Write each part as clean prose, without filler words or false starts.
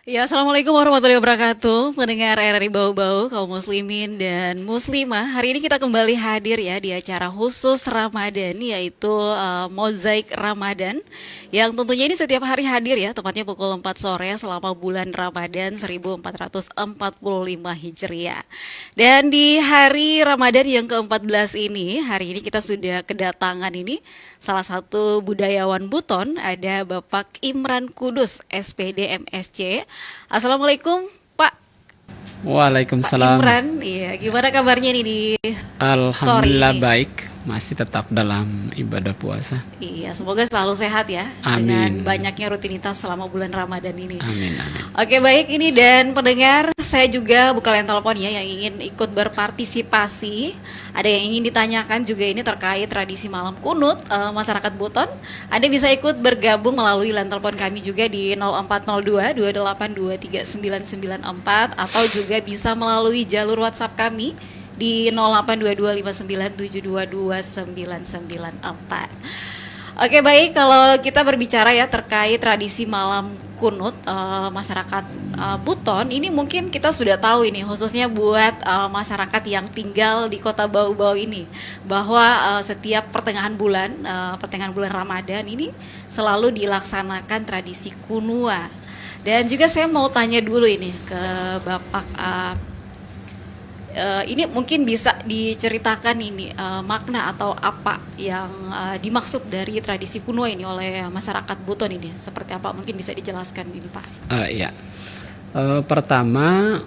Ya, Assalamualaikum warahmatullahi wabarakatuh. Pendengar RRI Bau-Bau, kaum muslimin dan muslimah. Hari ini kita kembali hadir ya di acara khusus Ramadan, yaitu Mozaik Ramadan. Yang tentunya ini setiap hari hadir ya, tepatnya pukul 4 sore selama bulan Ramadan 1445 Hijriah. Dan di hari Ramadan yang ke-14 ini, hari ini kita sudah kedatangan ini salah satu budayawan Buton, ada Bapak Imran Kudus, SPD MSc. Assalamualaikum Pak Waalaikumsalam. Imran. Iya, gimana kabarnya nih di sore Alhamdulillah ini? baik, masih tetap dalam ibadah puasa. Iya, semoga selalu sehat ya dengan Amin. banyaknya rutinitas selama bulan Ramadan ini. Amin, amin. Oke, baik, ini dan pendengar, saya juga buka line telepon ya yang ingin ikut berpartisipasi. Ada yang ingin ditanyakan juga ini terkait tradisi malam kunut masyarakat Buton. Anda bisa ikut bergabung melalui line telepon kami juga di 0402 28239994 atau juga bisa melalui jalur WhatsApp kami di 082259222994. Oke, baik, kalau kita berbicara ya terkait tradisi malam kunut masyarakat Buton, ini mungkin kita sudah tahu ini khususnya buat masyarakat yang tinggal di kota Bau-Bau ini, bahwa setiap pertengahan bulan Ramadan ini selalu dilaksanakan tradisi kunua. Dan juga saya mau tanya dulu ini ke Bapak, ini mungkin bisa diceritakan ini makna atau apa yang dimaksud dari tradisi kuno ini oleh masyarakat Buton ini, seperti apa, mungkin bisa dijelaskan ini Pak? Ya. Pertama,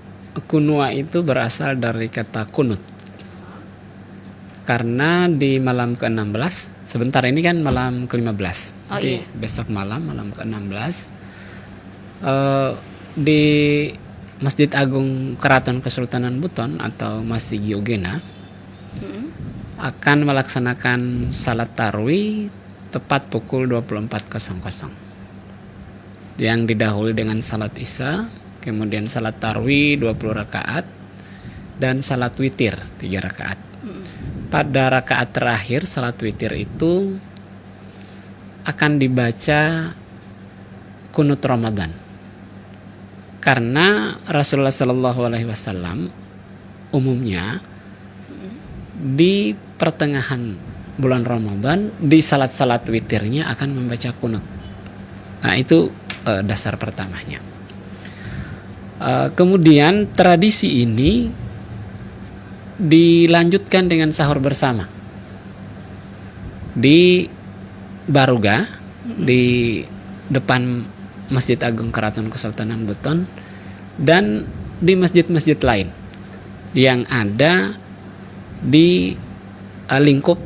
kunua itu berasal dari kata kunut. Karena di malam ke-16, sebentar ini kan malam ke-15. Oh, Jadi iya. besok malam ke-16 di Masjid Agung Keraton Kesultanan Buton atau Masjid Giogena akan melaksanakan salat tarwih tepat pukul 24.00 yang didahului dengan salat isya, kemudian salat tarwih 20 rakaat dan salat witir 3 rakaat. Pada rakaat terakhir salat witir itu akan dibaca kunut Ramadan. Karena Rasulullah Shallallahu Alaihi Wasallam umumnya di pertengahan bulan Ramadan di salat-salat witirnya akan membaca kunut. Nah, itu dasar pertamanya. Kemudian tradisi ini dilanjutkan dengan sahur bersama di Baruga, di depan Masjid Agung Keraton Kesultanan Buton, dan di masjid-masjid lain yang ada di lingkup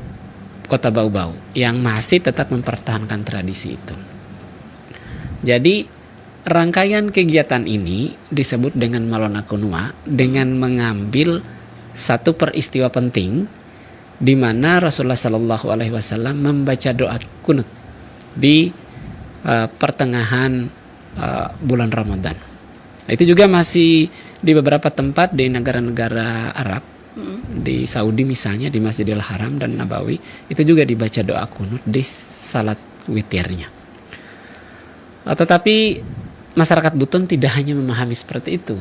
kota Bau-Bau yang masih tetap mempertahankan tradisi itu. Jadi rangkaian kegiatan ini disebut dengan Malona Kunua, dengan mengambil satu peristiwa penting di mana Rasulullah Shallallahu Alaihi Wasallam membaca doa kunut di pertengahan bulan Ramadan. Nah, itu juga masih di beberapa tempat di negara-negara Arab, di Saudi misalnya di Masjidil Haram dan Nabawi, itu juga dibaca doa kunut di salat witirnya. Tetapi masyarakat Buton tidak hanya memahami seperti itu.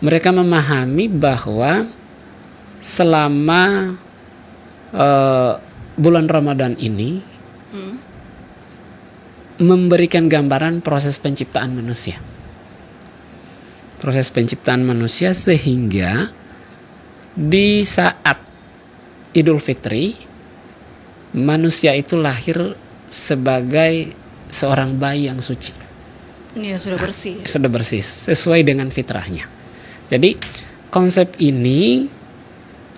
Mereka memahami bahwa selama bulan Ramadan ini memberikan gambaran proses penciptaan manusia. Proses penciptaan manusia sehingga di saat Idul Fitri manusia itu lahir sebagai seorang bayi yang suci. Iya, sudah bersih. Sudah bersih sesuai dengan fitrahnya. Jadi konsep ini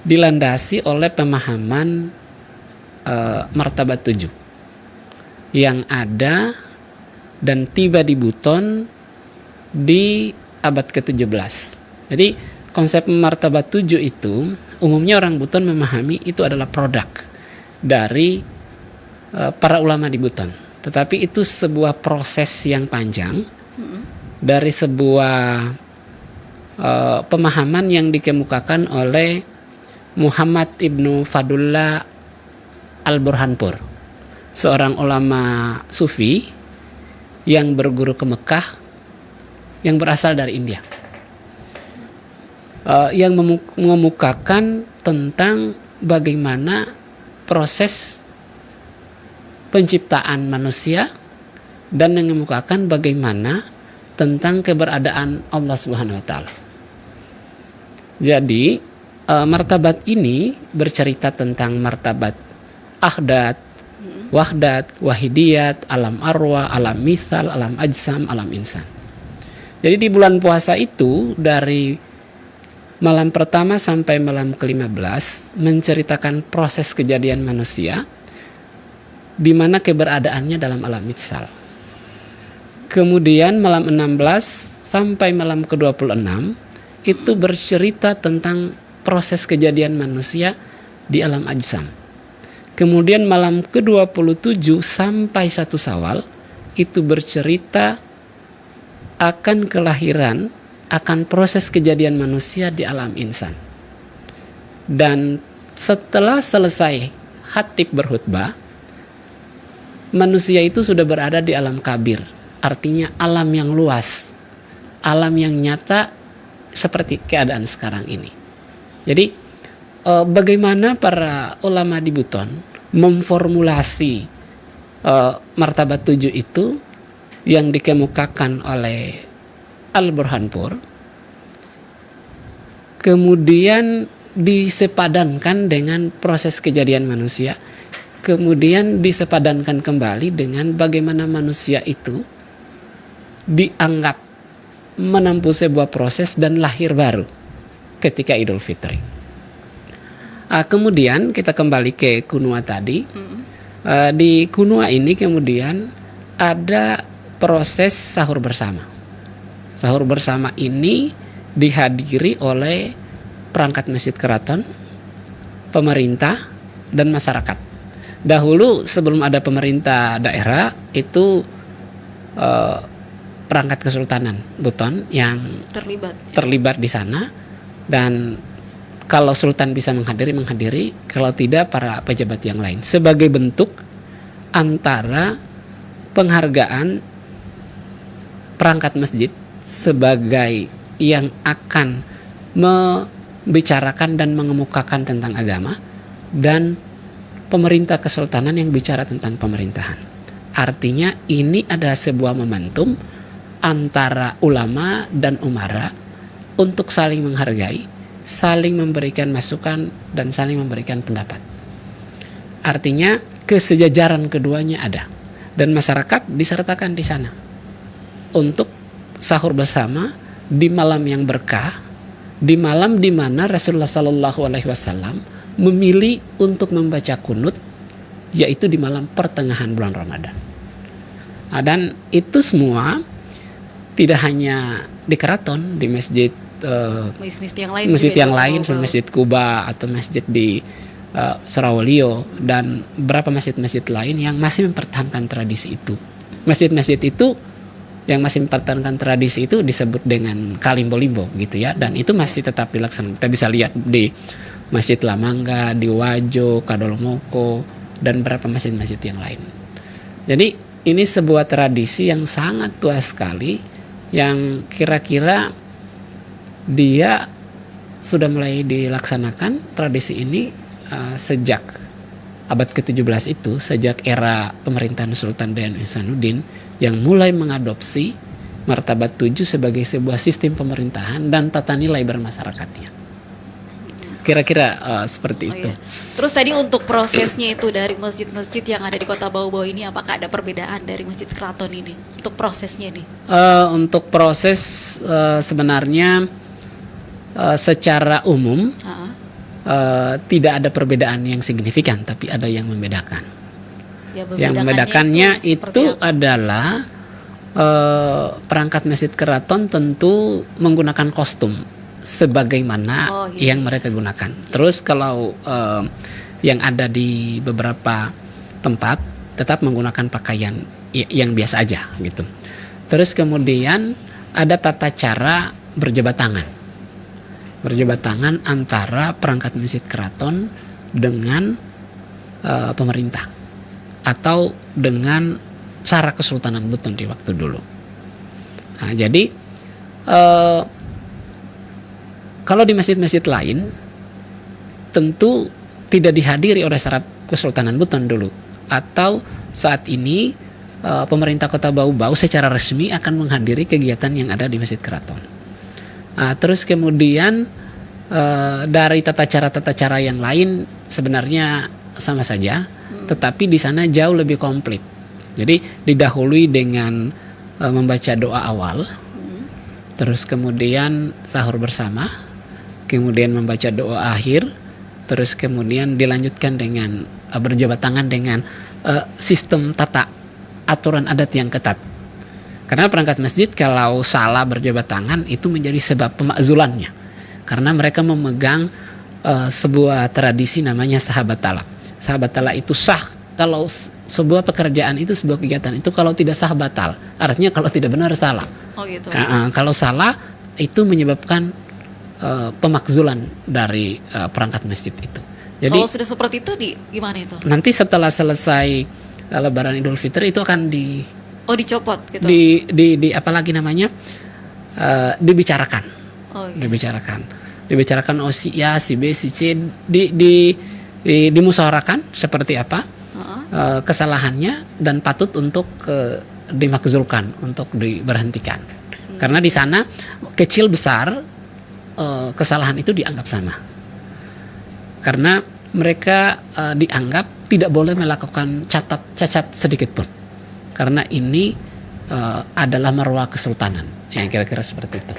dilandasi oleh pemahaman martabat 7 yang ada dan tiba di Buton di abad ke-17. Jadi konsep martabat 7 itu umumnya orang Buton memahami itu adalah produk dari para ulama di Buton. Tetapi itu sebuah proses yang panjang dari sebuah pemahaman yang dikemukakan oleh Muhammad ibnu Fadullah Al-Burhanpur, seorang ulama sufi yang berguru ke Mekah yang berasal dari India, yang mengemukakan tentang bagaimana proses penciptaan manusia dan mengemukakan bagaimana tentang keberadaan Allah Subhanahu wa taala. Jadi martabat ini bercerita tentang martabat ahdat, wahdat, wahidiyat, alam arwah, alam mithal, alam ajsam, alam insan. Jadi di bulan puasa itu dari malam pertama sampai malam ke-15 menceritakan proses kejadian manusia di mana keberadaannya dalam alam mithal. Kemudian malam 16 sampai malam ke-26 itu bercerita tentang proses kejadian manusia di alam ajsam. Kemudian malam ke-27 sampai 1 Syawal itu bercerita akan kelahiran, akan proses kejadian manusia di alam insan. Dan setelah selesai khatib berkhutbah, manusia itu sudah berada di alam kabir, artinya alam yang luas, alam yang nyata seperti keadaan sekarang ini. Jadi bagaimana para ulama di Buton memformulasi martabat 7 itu yang dikemukakan oleh Al-Burhanpur, kemudian disepadankan dengan proses kejadian manusia, kemudian disepadankan kembali dengan bagaimana manusia itu dianggap menempuh sebuah proses dan lahir baru ketika Idul Fitri. Kemudian kita kembali ke Kunua tadi. Di Kunua ini kemudian ada proses sahur bersama. Sahur bersama ini dihadiri oleh perangkat masjid keraton, pemerintah, dan masyarakat. Dahulu sebelum ada pemerintah daerah itu perangkat Kesultanan Buton yang terlibat di sana, dan kalau sultan bisa menghadiri, kalau tidak para pejabat yang lain, sebagai bentuk antara penghargaan perangkat masjid sebagai yang akan membicarakan dan mengemukakan tentang agama, dan pemerintah kesultanan yang bicara tentang pemerintahan. Artinya ini adalah sebuah momentum antara ulama dan umara untuk saling menghargai, saling memberikan masukan, dan saling memberikan pendapat. Artinya kesejajaran keduanya ada, dan masyarakat disertakan di sana untuk sahur bersama di malam yang berkah, di malam di mana Rasulullah SAW memilih untuk membaca kunut, yaitu di malam pertengahan bulan Ramadan. Dan itu semua tidak hanya di keraton, di masjid masjid yang lain seperti Masjid Kuba atau masjid di Sarawalio dan beberapa masjid-masjid lain yang masih mempertahankan tradisi itu. Masjid-masjid itu yang masih mempertahankan tradisi itu disebut dengan kalimbo-limbo gitu ya, dan itu masih tetap dilaksanakan. Kita bisa lihat di Masjid Lamangga, di Wajo, Kadolomoko, dan beberapa masjid-masjid yang lain. Jadi ini sebuah tradisi yang sangat tua sekali, yang kira-kira dia sudah mulai dilaksanakan tradisi ini sejak abad ke-17 itu, sejak era pemerintahan Sultan Dayan Ihsanuddin yang mulai mengadopsi martabat 7 sebagai sebuah sistem pemerintahan dan tata nilai bermasyarakatnya. Kira-kira seperti itu. Iya. Terus tadi untuk prosesnya itu dari masjid-masjid yang ada di Kota Bau-Bau ini, apakah ada perbedaan dari Masjid Keraton ini untuk prosesnya nih? Untuk proses sebenarnya secara umum tidak ada perbedaan yang signifikan, tapi ada yang membedakan. Yang membedakannya itu adalah perangkat masjid keraton tentu menggunakan kostum sebagaimana yang mereka gunakan. Terus kalau yang ada di beberapa tempat tetap menggunakan pakaian yang biasa aja gitu. Terus kemudian ada tata cara berjabat tangan antara perangkat masjid keraton dengan pemerintah atau dengan cara Kesultanan Buton di waktu dulu. Nah, jadi eh, kalau di masjid-masjid lain tentu tidak dihadiri oleh Sarab Kesultanan Buton dulu, atau saat ini pemerintah Kota Bau-Bau secara resmi akan menghadiri kegiatan yang ada di Masjid Keraton. Terus kemudian dari tata cara yang lain sebenarnya sama saja, tetapi di sana jauh lebih komplit. Jadi didahului dengan membaca doa awal, terus kemudian sahur bersama, kemudian membaca doa akhir, terus kemudian dilanjutkan dengan berjabat tangan dengan sistem tata aturan adat yang ketat. Karena perangkat masjid kalau salah berjabat tangan itu menjadi sebab pemakzulannya. Karena mereka memegang sebuah tradisi namanya sahabat talak. Sahabat talak itu sah kalau sebuah pekerjaan itu, sebuah kegiatan itu kalau tidak sah batal. Artinya kalau tidak benar salah. Oh gitu. Kalau salah itu menyebabkan pemakzulan dari perangkat masjid itu. Jadi kalau sudah seperti itu gimana itu? nanti setelah selesai Lebaran Idul Fitri itu akan dicopot gitu. di apalagi namanya dibicarakan. Oh, iya. Dibicarakan si A, si B, si C dimusyawarahkan seperti apa kesalahannya dan patut untuk dimakzulkan, untuk diberhentikan. Karena di sana kecil besar kesalahan itu dianggap sama. Karena mereka dianggap tidak boleh melakukan cacat sedikit pun. Karena ini adalah marwah kesultanan. Yang kira-kira seperti itu.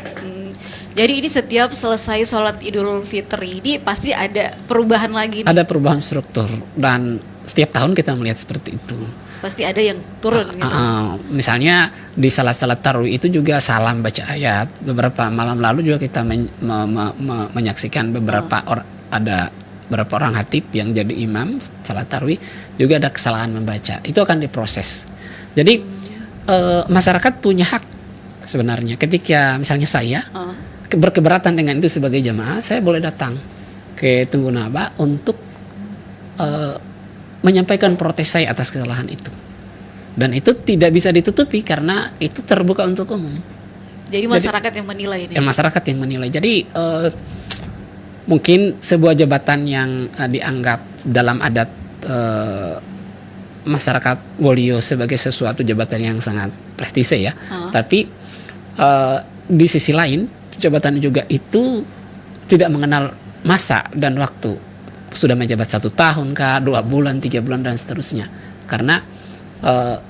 Jadi ini setiap selesai sholat Idul Fitri ini pasti ada perubahan lagi nih. Ada perubahan struktur dan setiap tahun kita melihat seperti itu. Pasti ada yang turun gitu. Misalnya di salat tarawih itu juga salam baca ayat. Beberapa malam lalu juga kita menyaksikan ada beberapa orang khatib yang jadi imam salat tarawih juga ada kesalahan membaca. Itu akan diproses. Jadi masyarakat punya hak sebenarnya. Ketika misalnya saya berkeberatan dengan itu sebagai jamaah, saya boleh datang ke Tunggul Naba untuk menyampaikan protes saya atas kesalahan itu. Dan itu tidak bisa ditutupi karena itu terbuka untuk umum. Jadi masyarakat yang menilai ini. Masyarakat yang menilai. Jadi mungkin sebuah jabatan yang dianggap dalam adat masyarakat Wolio sebagai sesuatu jabatan yang sangat prestise ya. Tapi di sisi lain jabatan juga itu tidak mengenal masa dan waktu. Sudah menjabat 1 tahun kah, 2 bulan, 3 bulan dan seterusnya. Karena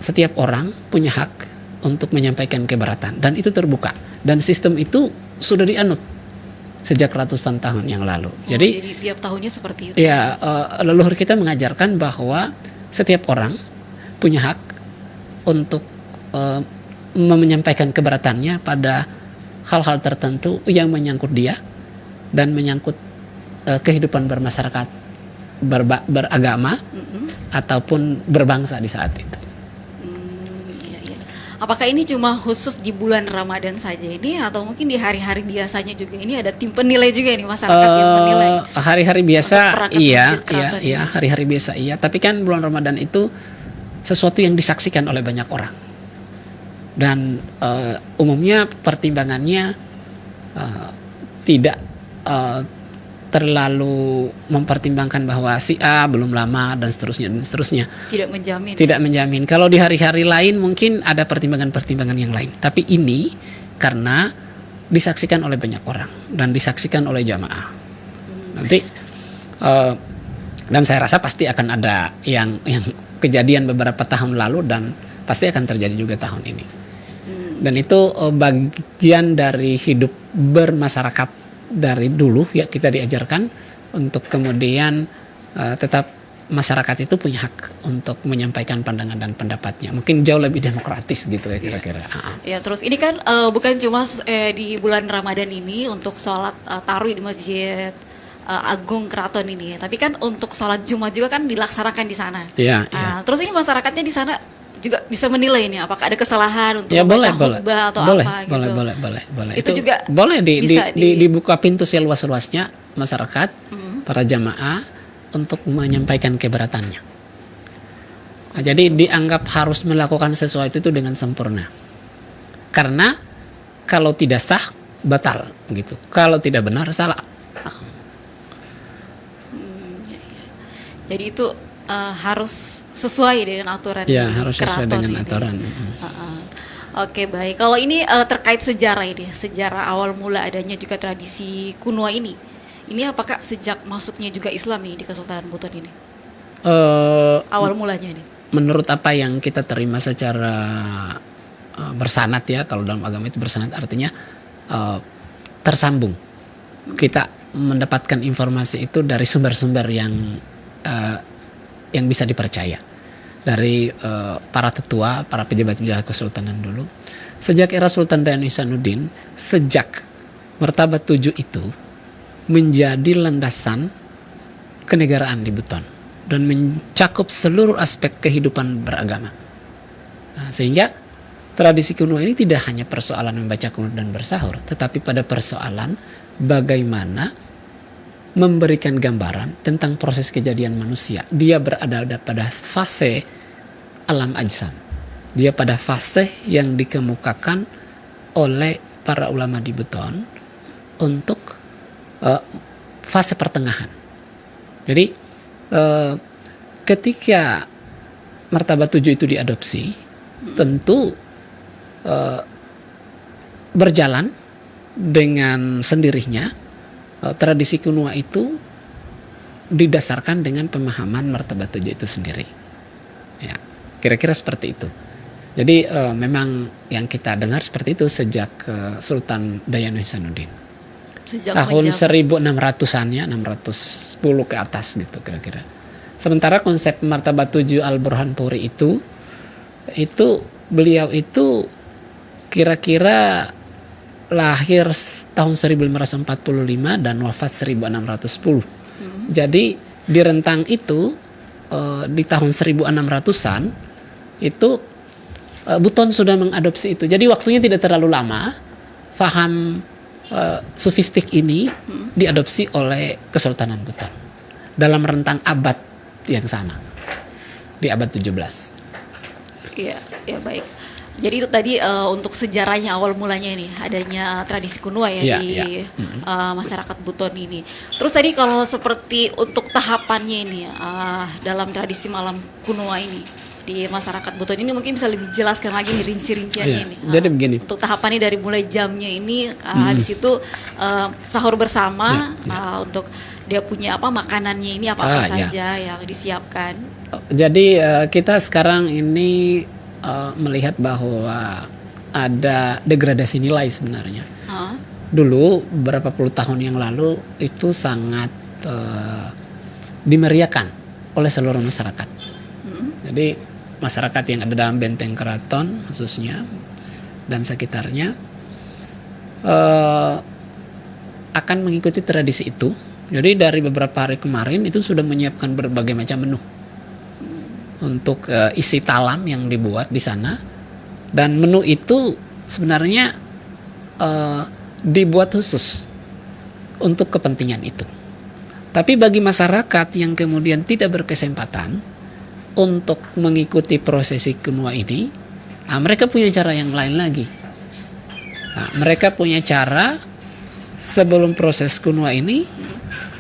setiap orang punya hak untuk menyampaikan keberatan dan itu terbuka. Dan sistem itu sudah dianut sejak ratusan tahun yang lalu. Jadi tiap tahunnya seperti itu. Ya, leluhur kita mengajarkan bahwa setiap orang punya hak untuk menyampaikan keberatannya pada hal-hal tertentu yang menyangkut dia dan menyangkut kehidupan bermasyarakat, beragama ataupun berbangsa di saat itu. Iya. Apakah ini cuma khusus di bulan Ramadan saja ini atau mungkin di hari-hari biasanya juga ini ada tim penilai juga nih masyarakat yang menilai? Hari-hari biasa iya, hari-hari biasa iya, tapi kan bulan Ramadan itu sesuatu yang disaksikan oleh banyak orang. Dan umumnya pertimbangannya tidak terlalu mempertimbangkan bahwa si A belum lama dan seterusnya. Tidak menjamin. Kalau di hari-hari lain mungkin ada pertimbangan-pertimbangan yang lain. Tapi ini karena disaksikan oleh banyak orang dan disaksikan oleh jamaah. Nanti dan saya rasa pasti akan ada yang kejadian beberapa tahun lalu dan pasti akan terjadi juga tahun ini. Dan itu bagian dari hidup bermasyarakat dari dulu ya, kita diajarkan untuk kemudian tetap masyarakat itu punya hak untuk menyampaikan pandangan dan pendapatnya. Mungkin jauh lebih demokratis gitu ya kira-kira. Ya, terus ini kan bukan cuma di bulan Ramadan ini untuk sholat tarawih di Masjid Agung Keraton ini, tapi kan untuk sholat Jumat juga kan dilaksanakan di sana. Iya. Terus ini masyarakatnya di sana juga bisa menilai nih apakah ada kesalahan untuk membaca khutbah atau apa gitu. Boleh. Itu juga boleh dibuka pintu seluas-luasnya masyarakat, para jamaah untuk menyampaikan keberatannya. Nah, jadi dianggap harus melakukan sesuatu itu dengan sempurna. Karena kalau tidak sah batal begitu. Kalau tidak benar salah. Jadi itu harus sesuai dengan aturan Ya, di harus sesuai keraton dengan ini. aturan. Oke, baik. Kalau ini terkait sejarah ini, sejarah awal mula adanya juga tradisi Kunua ini. Ini apakah sejak masuknya juga Islam ini di Kesultanan Buton ini? Awal mulanya ini. Menurut apa yang kita terima secara bersanad ya, kalau dalam agama itu bersanad artinya tersambung. Kita mendapatkan informasi itu dari sumber-sumber yang bisa dipercaya, dari para tetua, para pejabat-pejabat kesultanan dulu. Sejak era Sultan Dayan Ihsanuddin, sejak Martabat 7 itu menjadi landasan kenegaraan di Buton dan mencakup seluruh aspek kehidupan beragama. Nah, sehingga tradisi kuno ini tidak hanya persoalan membaca kunut dan bersahur, tetapi pada persoalan bagaimana memberikan gambaran tentang proses kejadian manusia. Dia berada pada fase alam ajsam. Dia pada fase yang dikemukakan oleh para ulama di Buton untuk fase pertengahan. Jadi ketika Martabat 7 itu diadopsi, tentu berjalan dengan sendirinya. Tradisi Kunua itu didasarkan dengan pemahaman Martabat 7 itu sendiri. Ya, kira-kira seperti itu. Jadi memang yang kita dengar seperti itu sejak Sultan Dayan Ihsanuddin. Sejak Tahun menjabat. 1600-annya, 610 ke atas gitu kira-kira. Sementara konsep Martabat 7 Al-Burhanpuri itu beliau itu kira-kira lahir tahun 1545 dan wafat 1610. Jadi di rentang itu di tahun 1600-an itu Buton sudah mengadopsi itu. Jadi waktunya tidak terlalu lama. Faham sufistik ini diadopsi oleh Kesultanan Buton dalam rentang abad yang sama, di abad 17. Iya, ya baik. Jadi itu tadi untuk sejarahnya awal mulanya ini adanya tradisi Kunua ya di masyarakat Buton ini. Terus tadi kalau seperti untuk tahapannya ini dalam tradisi malam Kunua ini di masyarakat Buton ini mungkin bisa lebih jelaskan lagi nih rinci-rinciannya ini. Jadi begini. Untuk tahapannya dari mulai jamnya ini habis itu sahur bersama untuk dia punya makanannya ini apa saja yang disiapkan. Jadi kita sekarang ini melihat bahwa ada degradasi nilai sebenarnya. Dulu beberapa puluh tahun yang lalu itu sangat dimeriahkan oleh seluruh masyarakat. Jadi masyarakat yang ada dalam benteng keraton khususnya dan sekitarnya akan mengikuti tradisi itu. Jadi dari beberapa hari kemarin itu sudah menyiapkan berbagai macam menu untuk isi talam yang dibuat di sana, dan menu itu sebenarnya dibuat khusus untuk kepentingan itu. Tapi bagi masyarakat yang kemudian tidak berkesempatan untuk mengikuti prosesi Kunua ini, mereka punya cara yang lain lagi. Mereka punya cara sebelum proses Kunua ini,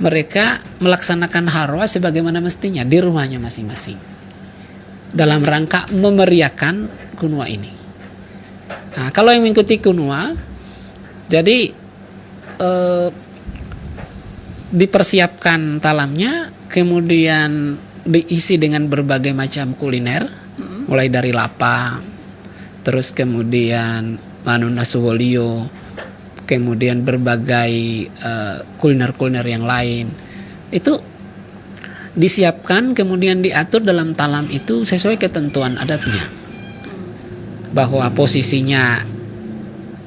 mereka melaksanakan harwa sebagaimana mestinya di rumahnya masing-masing dalam rangka memeriahkan Kunua ini. Nah, kalau yang mengikuti Kunua, jadi dipersiapkan talamnya, kemudian diisi dengan berbagai macam kuliner, mulai dari lapa, terus kemudian manu nasuwolio, kemudian berbagai kuliner-kuliner yang lain. Itu disiapkan kemudian diatur dalam talam itu sesuai ketentuan adatnya, bahwa posisinya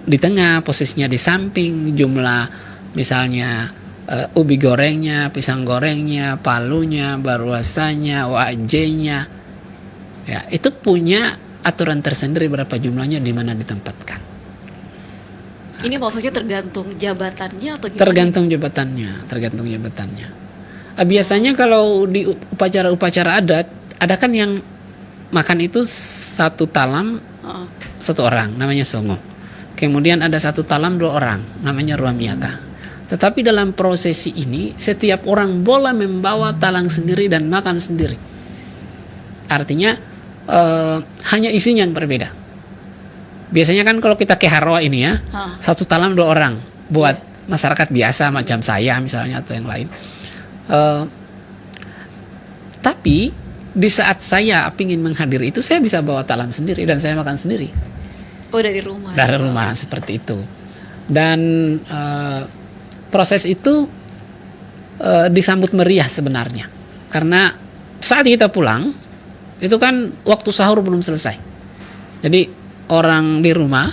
di tengah, posisinya di samping, jumlah misalnya ubi gorengnya, pisang gorengnya, palunya, baruasanya, wajenya, ya itu punya aturan tersendiri berapa jumlahnya, di mana ditempatkan. Ini maksudnya tergantung jabatannya atau gimana? Tergantung jabatannya. Biasanya kalau di upacara-upacara adat, ada kan yang makan itu satu talam satu orang, namanya songo. Kemudian ada satu talam 2 orang, namanya ruam yaka. Tetapi dalam prosesi ini setiap orang boleh membawa talang sendiri dan makan sendiri. Artinya hanya isinya yang berbeda. Biasanya kan kalau kita ke Harwa ini ya, satu talam 2 orang buat masyarakat biasa macam saya misalnya atau yang lain. Tapi di saat saya ingin menghadiri itu, saya bisa bawa talam sendiri dan saya makan sendiri. Oh, dari rumah. Dari rumah seperti itu. Dan proses itu disambut meriah sebenarnya. Karena saat kita pulang itu kan waktu sahur belum selesai. Jadi orang di rumah,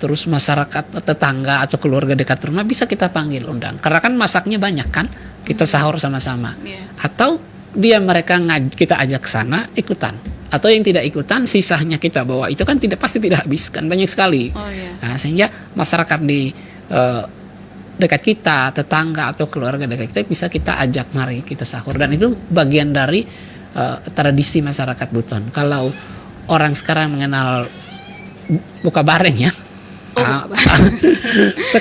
terus masyarakat tetangga atau keluarga dekat rumah bisa kita panggil undang. Karena kan masaknya banyak kan, kita sahur sama-sama. Atau mereka kita ajak ke sana ikutan. Atau yang tidak ikutan, sisanya kita bawa. Itu kan pasti tidak habis kan, banyak sekali. Nah, sehingga masyarakat di dekat kita, tetangga atau keluarga dekat kita bisa kita ajak, mari kita sahur. Dan itu bagian dari tradisi masyarakat Buton. Kalau orang sekarang mengenal buka bareng ya.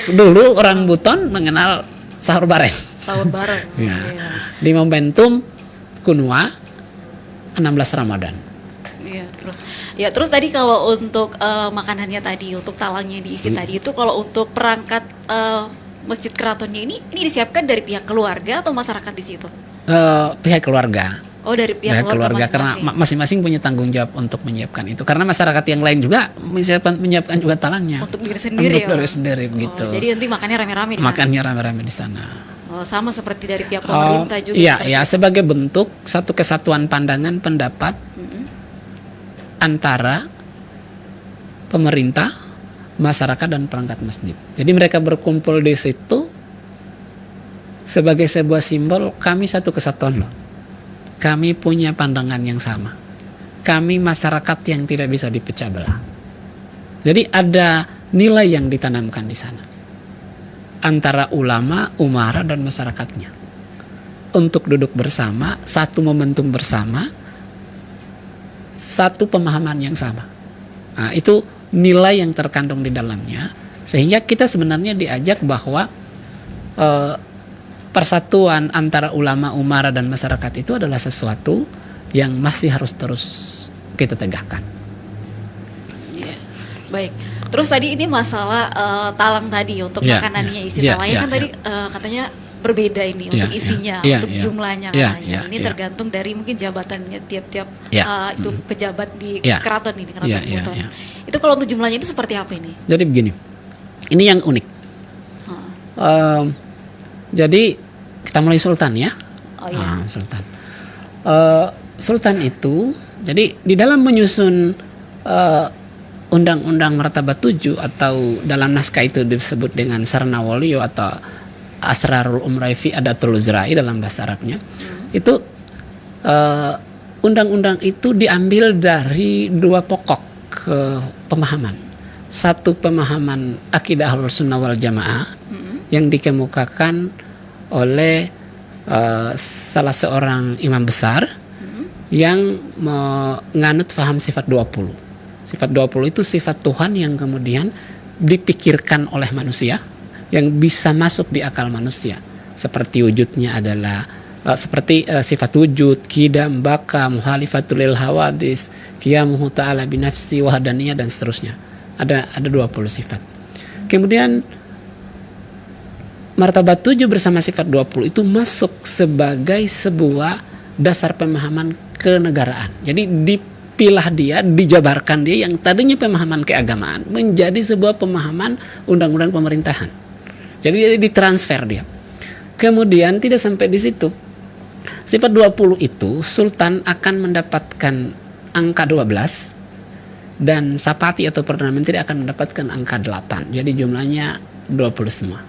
Dulu orang Buton mengenal sahur bareng. Sahur bareng. Di momentum Kunua 16 Ramadan. Terus tadi kalau untuk makanannya tadi, untuk talangnya diisi tadi itu, kalau untuk perangkat Masjid Keratonnya ini disiapkan dari pihak keluarga atau masyarakat di situ? Pihak keluarga. Oh, dari pihak keluarga karena masing-masing punya tanggung jawab untuk menyiapkan itu. Karena masyarakat yang lain juga menyiapkan juga talangnya. Untuk diri sendiri. Untuk diri sendiri begitu. Jadi nanti makannya rame-rame di sana. Makannya rame-rame di sana. Sama seperti dari pihak pemerintah juga. Iya, sebagai bentuk satu kesatuan pandangan pendapat antara pemerintah, masyarakat dan perangkat masjid. Jadi mereka berkumpul di situ sebagai sebuah simbol kami satu kesatuan loh. Kami punya pandangan yang sama. Kami masyarakat yang tidak bisa dipecah belah. Jadi ada nilai yang ditanamkan di sana antara ulama, umara dan masyarakatnya untuk duduk bersama, satu momentum bersama, satu pemahaman yang sama. Nah, itu nilai yang terkandung di dalamnya, sehingga kita sebenarnya diajak bahwa persatuan antara ulama, umara dan masyarakat itu adalah sesuatu yang masih harus terus kita tegakkan. Baik. Terus tadi ini masalah talang tadi untuk makanannya isi talangnya kan tadi katanya berbeda ini untuk isinya, untuk jumlahnya katanya. Ini tergantung dari mungkin jabatannya tiap-tiap itu pejabat di keraton ini, keraton Buton. Itu kalau untuk jumlahnya itu seperti apa ini? Jadi begini, ini yang unik. Jadi kita mulai Sultan ya. Sultan. Sultan itu, jadi di dalam menyusun Undang-Undang Martabat 7 atau dalam naskah itu disebut dengan Sarnawaliyo atau Asrarul Umrai fi Adatul Uzrai dalam bahasa Arabnya. Itu undang-undang itu diambil dari 2 pokok pemahaman. Satu pemahaman akidah Ahlus Sunnah wal Jamaah yang dikemukakan oleh salah seorang imam besar yang menganut faham sifat 20. Sifat 20 itu sifat Tuhan yang kemudian dipikirkan oleh manusia, yang bisa masuk di akal manusia. Seperti wujudnya adalah seperti sifat wujud, qidam, baka, muhalifatul lil hawadis, qiyamuhu ta'ala binafsi, wahdaniyah dan seterusnya. Ada 20 sifat. Kemudian martabat 7 bersama sifat 20 itu masuk sebagai sebuah dasar pemahaman kenegaraan. Jadi dipilah dia, dijabarkan dia yang tadinya pemahaman keagamaan menjadi sebuah pemahaman undang-undang pemerintahan. Jadi dia ditransfer dia. Kemudian tidak sampai di situ. Sifat 20 itu Sultan akan mendapatkan angka 12 dan Sapati atau Perdana Menteri akan mendapatkan angka 8. Jadi jumlahnya 20 semua.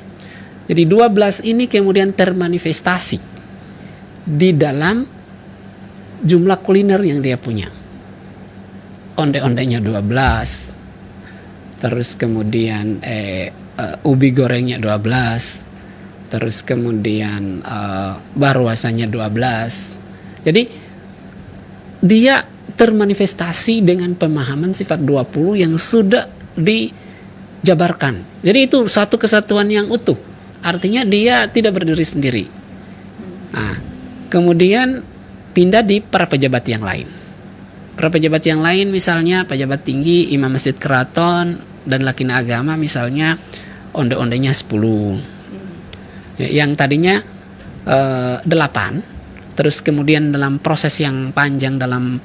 Jadi 12 ini kemudian termanifestasi di dalam jumlah kuliner yang dia punya. Onde-ondenya 12. Terus kemudian ubi gorengnya 12. Terus kemudian barwasanya 12. Jadi dia termanifestasi dengan pemahaman sifat 20 yang sudah jabarkan. Jadi itu satu kesatuan yang utuh. Artinya dia tidak berdiri sendiri. Nah, kemudian pindah di para pejabat yang lain. Para pejabat yang lain misalnya pejabat tinggi, imam masjid keraton, dan lakina agama misalnya onde-ondenya 10. Yang tadinya 8. Terus kemudian dalam proses yang panjang dalam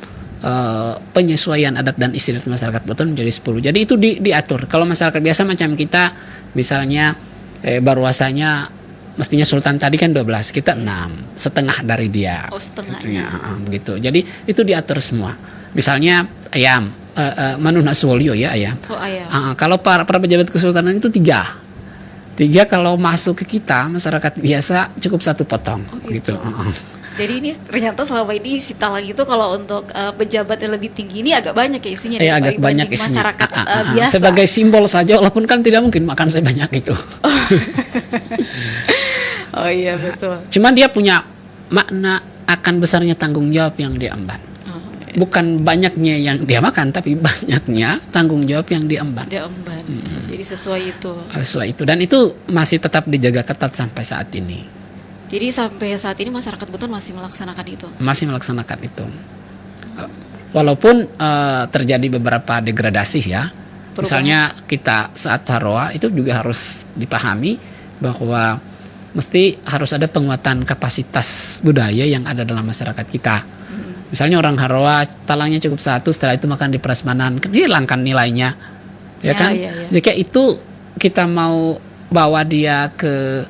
penyesuaian adat dan istiadat masyarakat Buton menjadi 10. Jadi itu diatur. Kalau masyarakat biasa macam kita misalnya barwasanya mestinya sultan tadi kan 12, kita 6, setengah dari dia. Oh, setengahnya. Begitu. Jadi itu diatur semua. Misalnya ayam, manuna suwolio ya ayam. Oh, ayam. Kalau para pejabat kesultanan itu 3 kalau masuk ke kita masyarakat biasa cukup 1 potong. Oh, gitu. Gitu. Jadi ini ternyata selama ini si Talang itu kalau untuk pejabat yang lebih tinggi ini agak banyak ya isinya agak banyak isinya. Masyarakat biasa. Sebagai simbol saja, walaupun kan tidak mungkin makan sebanyak itu. Oh iya betul. Cuman dia punya makna akan besarnya tanggung jawab yang dia emban. Bukan banyaknya yang dia makan, tapi banyaknya tanggung jawab yang diemban. Jadi sesuai itu. Sesuai itu, dan itu masih tetap dijaga ketat sampai saat ini. Jadi sampai saat ini masyarakat Buton masih melaksanakan itu. Masih melaksanakan itu. Walaupun terjadi beberapa degradasi ya. Perubahan. Misalnya kita saat Haroa itu juga harus dipahami bahwa mesti harus ada penguatan kapasitas budaya yang ada dalam masyarakat kita. Misalnya orang Haroa talangnya cukup 1, setelah itu makan di prasmanan, kan hilangkan nilainya, ya kan? Ya. Jika itu kita mau bawa dia ke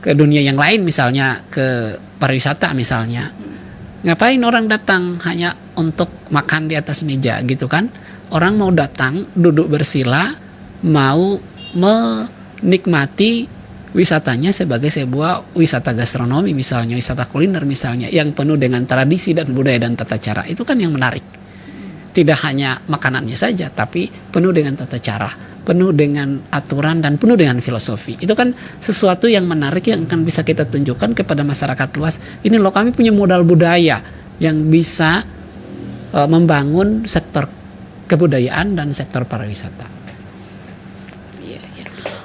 dunia yang lain, misalnya ke pariwisata misalnya, ngapain orang datang hanya untuk makan di atas meja gitu kan? Orang mau datang duduk bersila, mau menikmati wisatanya sebagai sebuah wisata gastronomi misalnya, wisata kuliner misalnya, yang penuh dengan tradisi dan budaya dan tata cara. Itu kan yang menarik. Tidak hanya makanannya saja, tapi penuh dengan tata cara, penuh dengan aturan, dan penuh dengan filosofi. Itu kan sesuatu yang menarik yang akan bisa kita tunjukkan kepada masyarakat luas. Ini loh, kami punya modal budaya yang bisa membangun sektor kebudayaan dan sektor pariwisata.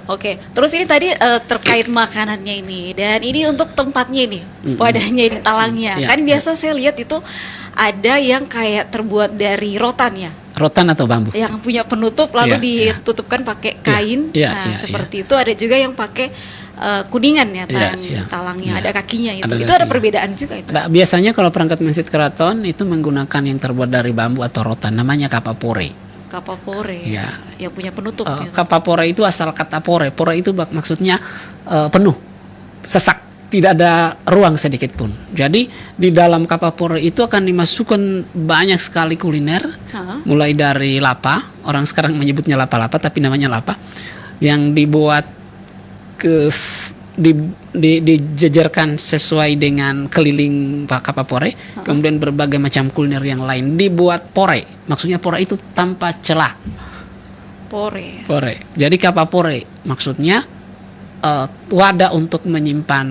Oke, terus ini tadi terkait makanannya ini, dan ini untuk tempatnya ini, wadahnya ini, talangnya. Kan biasa saya lihat itu ada yang kayak terbuat dari rotan ya. Rotan atau bambu. Yang punya penutup lalu ditutupkan pakai kain. Seperti itu. Ada juga yang pakai kuningan ya, talangnya, ada kakinya itu. Itu ada perbedaan juga itu. Nah, biasanya kalau perangkat masjid keraton itu menggunakan yang terbuat dari bambu atau rotan, namanya kapapore. Kapapore, yang punya penutup. Kapapore itu asal kata pore. Pore itu maksudnya penuh, sesak, tidak ada ruang sedikit pun. Jadi di dalam kapapore itu akan dimasukkan banyak sekali kuliner, mulai dari lapa, orang sekarang menyebutnya lapa-lapa, tapi namanya lapa, yang dibuat dijejerkan sesuai dengan keliling kapapore, kemudian berbagai macam kuliner yang lain dibuat pore. Maksudnya pore itu tanpa celah. Pore. Jadi kapapore maksudnya wadah untuk menyimpan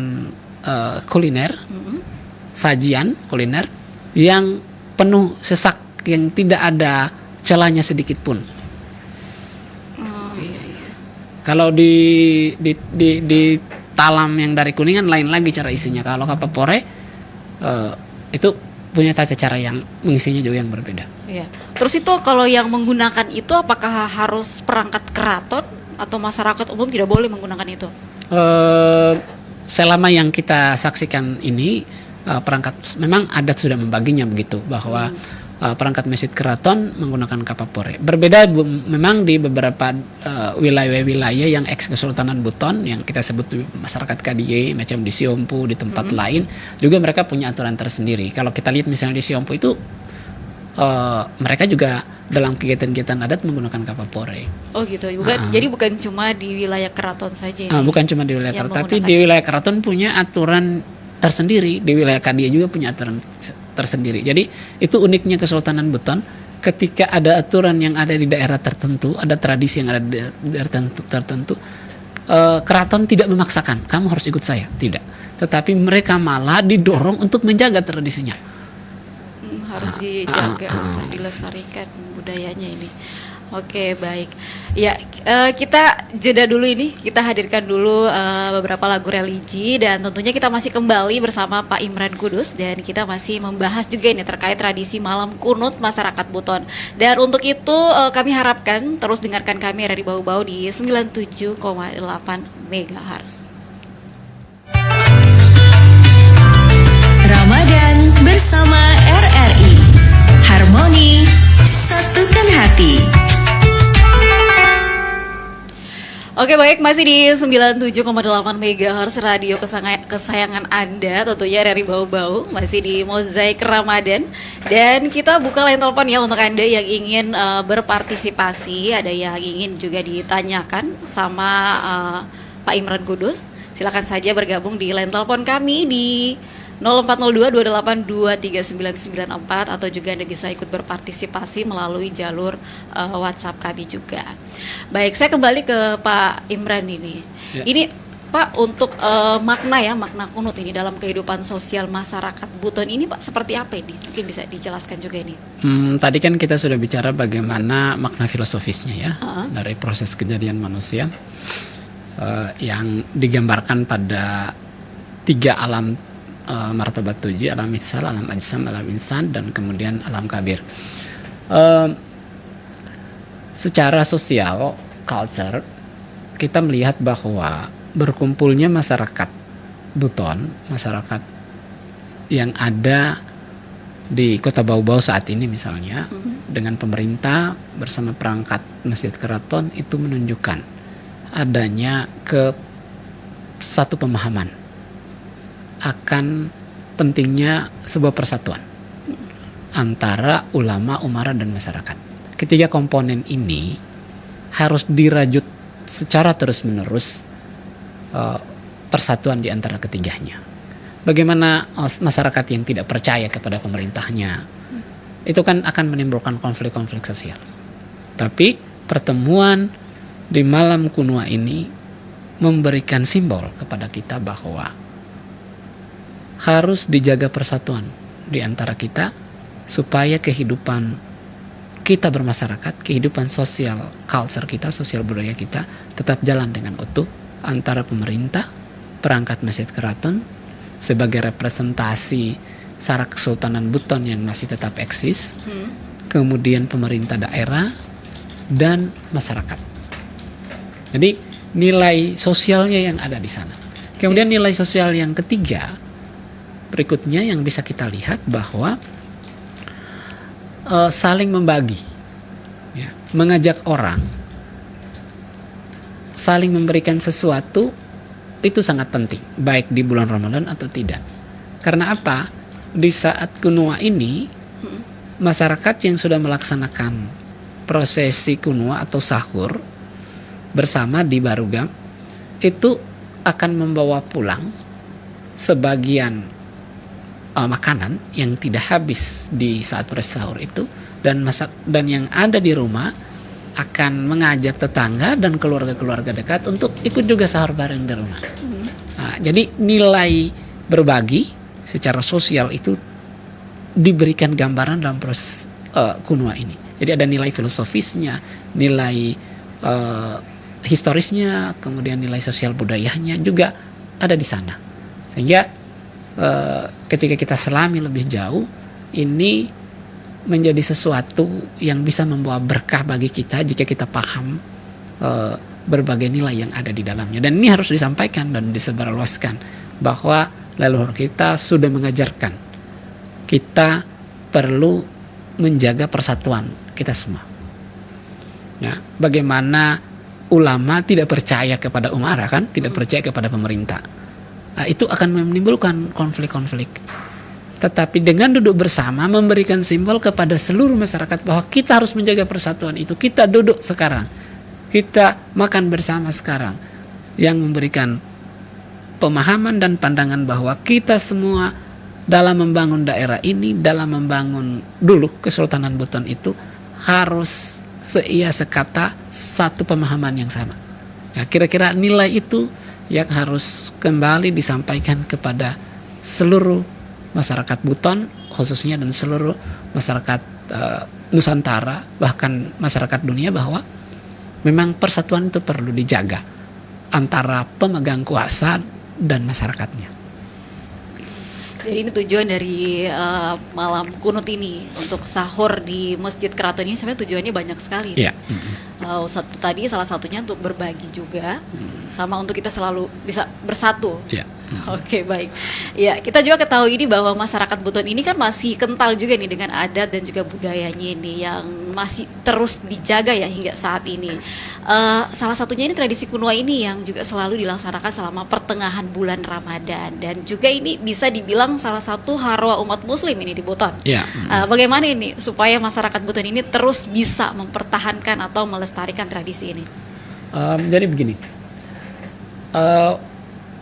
kuliner, sajian kuliner yang penuh sesak, yang tidak ada celahnya sedikit pun. Kalau di talam yang dari kuningan lain lagi cara isinya. Kalau kapapore itu punya tata cara yang mengisinya juga yang berbeda. Iya. Terus itu kalau yang menggunakan itu apakah harus perangkat keraton atau masyarakat umum tidak boleh menggunakan itu? Selama yang kita saksikan ini perangkat, memang adat sudah membaginya begitu, bahwa perangkat masjid keraton menggunakan kapapore. Berbeda memang di beberapa wilayah-wilayah yang ex Kesultanan Buton yang kita sebut masyarakat KDI, macam di Siompu, di tempat lain juga mereka punya aturan tersendiri. Kalau kita lihat misalnya di Siompu itu mereka juga dalam kegiatan-kegiatan adat menggunakan kapapore. Oh gitu. Jadi bukan cuma di wilayah keraton saja ini. Bukan cuma di wilayah keraton, tapi di wilayah keraton punya aturan tersendiri, di wilayah KDI juga punya aturan tersendiri. Jadi itu uniknya Kesultanan Buton. Ketika ada aturan yang ada di daerah tertentu, ada tradisi yang ada di daerah tertentu, keraton tidak memaksakan kamu harus ikut saya, tidak. Tetapi mereka malah didorong untuk menjaga tradisinya. Harus dijaga, dilestarikan budayanya ini. Oke, baik. Ya, kita jeda dulu ini. Kita hadirkan dulu beberapa lagu religi dan tentunya kita masih kembali bersama Pak Imran Kudus dan kita masih membahas juga ini terkait tradisi malam kunut masyarakat Buton. Dan untuk itu kami harapkan terus dengarkan kami dari Bau-Bau di 97,8 MHz. Ramadan bersama RRI. Harmoni, satukan hati. Oke, baik, masih di 97,8 MHz radio kesayangan Anda, tentunya dari Bau-Bau, masih di Mozaik Ramadan. Dan kita buka line telepon ya untuk Anda yang ingin berpartisipasi, ada yang ingin juga ditanyakan sama Pak Imran Kudus. Silakan saja bergabung di line telepon kami di 0402-282-3994 atau juga Anda bisa ikut berpartisipasi melalui jalur WhatsApp kami juga. Baik, saya kembali ke Pak Imran ini. Ya. Ini Pak, untuk makna kunut ini dalam kehidupan sosial masyarakat Buton ini Pak seperti apa ini? Mungkin bisa dijelaskan juga ini. Tadi kan kita sudah bicara bagaimana makna filosofisnya ya dari proses kejadian manusia yang digambarkan pada 3 alam martabat 7, alam mitsal, alam ajsam, alam insan, dan kemudian alam kabir. Secara sosial, culture, kita melihat bahwa berkumpulnya masyarakat Buton, masyarakat yang ada di Kota Bau-Bau saat ini misalnya, dengan pemerintah bersama perangkat Masjid Keraton, itu menunjukkan adanya satu pemahaman akan pentingnya sebuah persatuan antara ulama, umara, dan masyarakat. Ketiga komponen ini harus dirajut secara terus-menerus persatuan di antara ketiganya. Bagaimana masyarakat yang tidak percaya kepada pemerintahnya, itu kan akan menimbulkan konflik-konflik sosial. Tapi pertemuan di malam kunua ini memberikan simbol kepada kita bahwa harus dijaga persatuan di antara kita supaya kehidupan kita bermasyarakat, kehidupan sosial culture kita, sosial budaya kita tetap jalan dengan utuh antara pemerintah, perangkat Masjid Keraton sebagai representasi Sarak Kesultanan Buton yang masih tetap eksis, kemudian pemerintah daerah dan masyarakat. Jadi nilai sosialnya yang ada di sana. Kemudian nilai sosial yang ketiga berikutnya yang bisa kita lihat bahwa saling membagi, ya, mengajak orang, saling memberikan sesuatu itu sangat penting, baik di bulan Ramadan atau tidak. Karena apa? Di saat kunua ini, masyarakat yang sudah melaksanakan prosesi kunua atau sahur bersama di Barugam itu akan membawa pulang sebagian makanan yang tidak habis di saat proses sahur itu, dan yang ada di rumah akan mengajak tetangga dan keluarga-keluarga dekat untuk ikut juga sahur bareng di rumah. Nah, jadi nilai berbagi secara sosial itu diberikan gambaran dalam proses kunua ini. Jadi ada nilai filosofisnya, nilai historisnya, kemudian nilai sosial budayanya juga ada di sana. Sehingga ketika kita selami lebih jauh, ini menjadi sesuatu yang bisa membawa berkah bagi kita jika kita paham berbagai nilai yang ada di dalamnya. Dan ini harus disampaikan dan disebarluaskan bahwa leluhur kita sudah mengajarkan kita perlu menjaga persatuan kita semua. Ya, bagaimana ulama tidak percaya kepada umara, kan, tidak percaya kepada pemerintah. Nah, itu akan menimbulkan konflik-konflik. Tetapi dengan duduk bersama memberikan simbol kepada seluruh masyarakat bahwa kita harus menjaga persatuan itu. Kita duduk sekarang, kita makan bersama sekarang, yang memberikan pemahaman dan pandangan bahwa kita semua dalam membangun daerah ini, dalam membangun dulu Kesultanan Buton itu harus seia sekata, satu pemahaman yang sama. Ya, kira-kira nilai itu yang harus kembali disampaikan kepada seluruh masyarakat Buton khususnya dan seluruh masyarakat Nusantara, bahkan masyarakat dunia, bahwa memang persatuan itu perlu dijaga antara pemegang kuasa dan masyarakatnya. Jadi ini tujuan dari malam kunut ini untuk sahur di Masjid Keraton ini sebenarnya tujuannya banyak sekali. Iya. Salah satunya untuk berbagi juga, sama untuk kita selalu bisa bersatu. Iya. Oke, baik. Ya, kita juga ketahui ini bahwa masyarakat Buton ini kan masih kental juga nih dengan adat dan juga budayanya ini yang masih terus dijaga ya hingga saat ini. Salah satunya ini tradisi kuno ini yang juga selalu dilaksanakan selama pertengahan bulan Ramadan, dan juga ini bisa dibilang salah satu harwa umat Muslim ini di Buton. Iya. Bagaimana ini supaya masyarakat Buton ini terus bisa mempertahankan atau melestarikan tradisi ini? Jadi begini,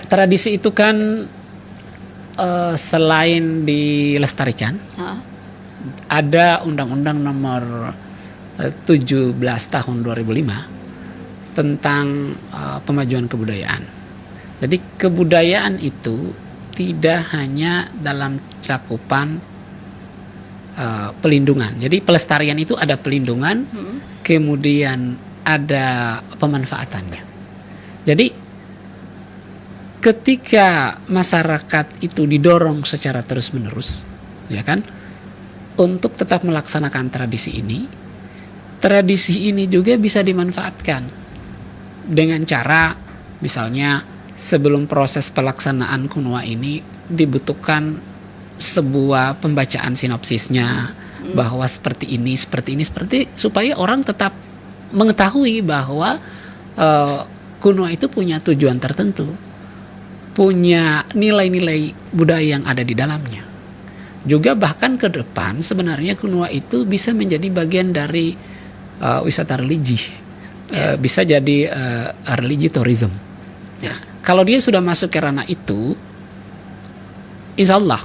tradisi itu kan selain dilestarikan, ada Undang-Undang Nomor 17 Tahun 2005 tentang pemajuan kebudayaan. Jadi kebudayaan itu tidak hanya dalam cakupan pelindungan. Jadi pelestarian itu ada pelindungan, kemudian ada pemanfaatannya. Jadi ketika masyarakat itu didorong secara terus-menerus, ya kan, untuk tetap melaksanakan tradisi ini juga bisa dimanfaatkan dengan cara, misalnya sebelum proses pelaksanaan kunua ini dibutuhkan sebuah pembacaan sinopsisnya, bahwa seperti ini, supaya orang tetap mengetahui bahwa kunua itu punya tujuan tertentu, punya nilai-nilai budaya yang ada di dalamnya. Juga bahkan ke depan sebenarnya kunua itu bisa menjadi bagian dari wisata religi, bisa jadi religi tourism. Ya. Kalau dia sudah masuk ke ranah itu, insya Allah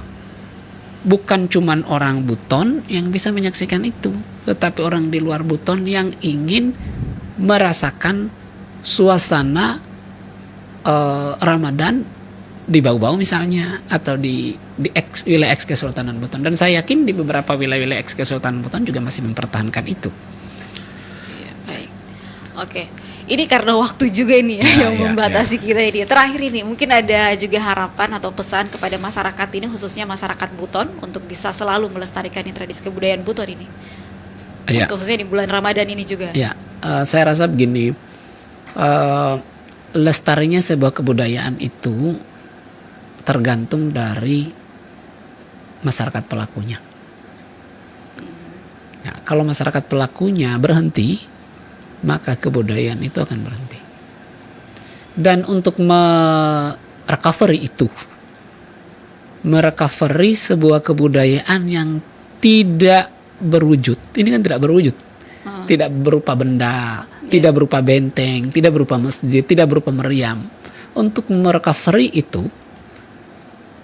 bukan cuman orang Buton yang bisa menyaksikan itu, tetapi orang di luar Buton yang ingin merasakan suasana Ramadan di Bau-Bau misalnya, atau di wilayah eks Kesultanan Buton. Dan saya yakin di beberapa wilayah eks Kesultanan Buton juga masih mempertahankan itu. Ya, baik. Oke. Ini karena waktu juga ini yang membatasi kita ini. Terakhir ini mungkin ada juga harapan atau pesan kepada masyarakat ini, khususnya masyarakat Buton, untuk bisa selalu melestarikan tradisi kebudayaan Buton ini. Khususnya di bulan Ramadan ini juga. Ya, saya rasa begini, lestarinya sebuah kebudayaan itu tergantung dari masyarakat pelakunya. Ya, kalau masyarakat pelakunya berhenti, maka kebudayaan itu akan berhenti. Dan untuk merecovery sebuah kebudayaan yang tidak berwujud, ini kan tidak berwujud, tidak berupa benda, tidak berupa benteng, tidak berupa masjid, tidak berupa meriam. Untuk merecovery itu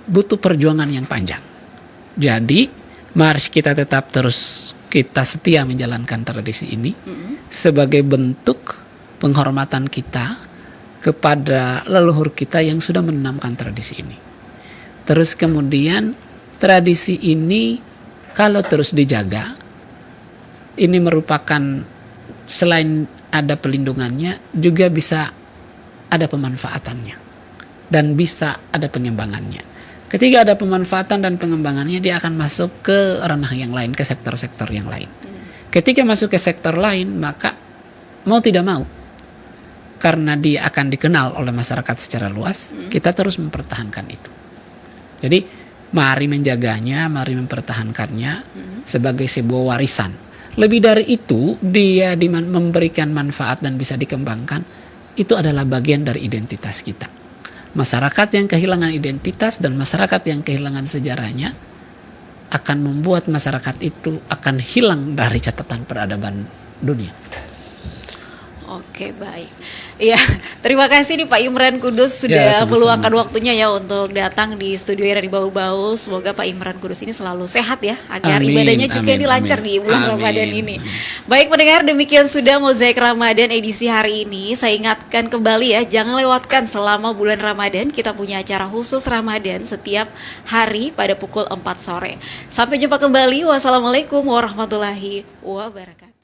butuh perjuangan yang panjang. Jadi mari kita tetap terus, kita setia menjalankan tradisi ini sebagai bentuk penghormatan kita kepada leluhur kita yang sudah menanamkan tradisi ini. Terus kemudian tradisi ini kalau terus dijaga, ini merupakan, selain ada pelindungannya, juga bisa ada pemanfaatannya dan bisa ada pengembangannya. Ketika ada pemanfaatan dan pengembangannya, dia akan masuk ke ranah yang lain, ke sektor-sektor yang lain. Ketika masuk ke sektor lain, maka mau tidak mau, karena dia akan dikenal oleh masyarakat secara luas, kita terus mempertahankan itu. Jadi mari menjaganya, mari mempertahankannya sebagai sebuah warisan. Lebih dari itu, dia memberikan manfaat dan bisa dikembangkan, itu adalah bagian dari identitas kita. Masyarakat yang kehilangan identitas dan masyarakat yang kehilangan sejarahnya akan membuat masyarakat itu akan hilang dari catatan peradaban dunia. Oke, baik. Iya, terima kasih nih Pak Imran Kudus Ya, sudah sama-sama. meluangkan waktunya ya untuk datang di studio RRI Bau-Bau. Semoga Pak Imran Kudus ini selalu sehat ya, agar Amin, ibadahnya juga amin, ini lancar amin. di bulan Amin. Ramadan ini. Baik pendengar, demikian sudah Mozaik Ramadan edisi hari ini. Saya ingatkan kembali ya, jangan lewatkan selama bulan Ramadan kita punya acara khusus Ramadan setiap hari pada pukul 4 sore. Sampai jumpa kembali. Wassalamualaikum warahmatullahi wabarakatuh.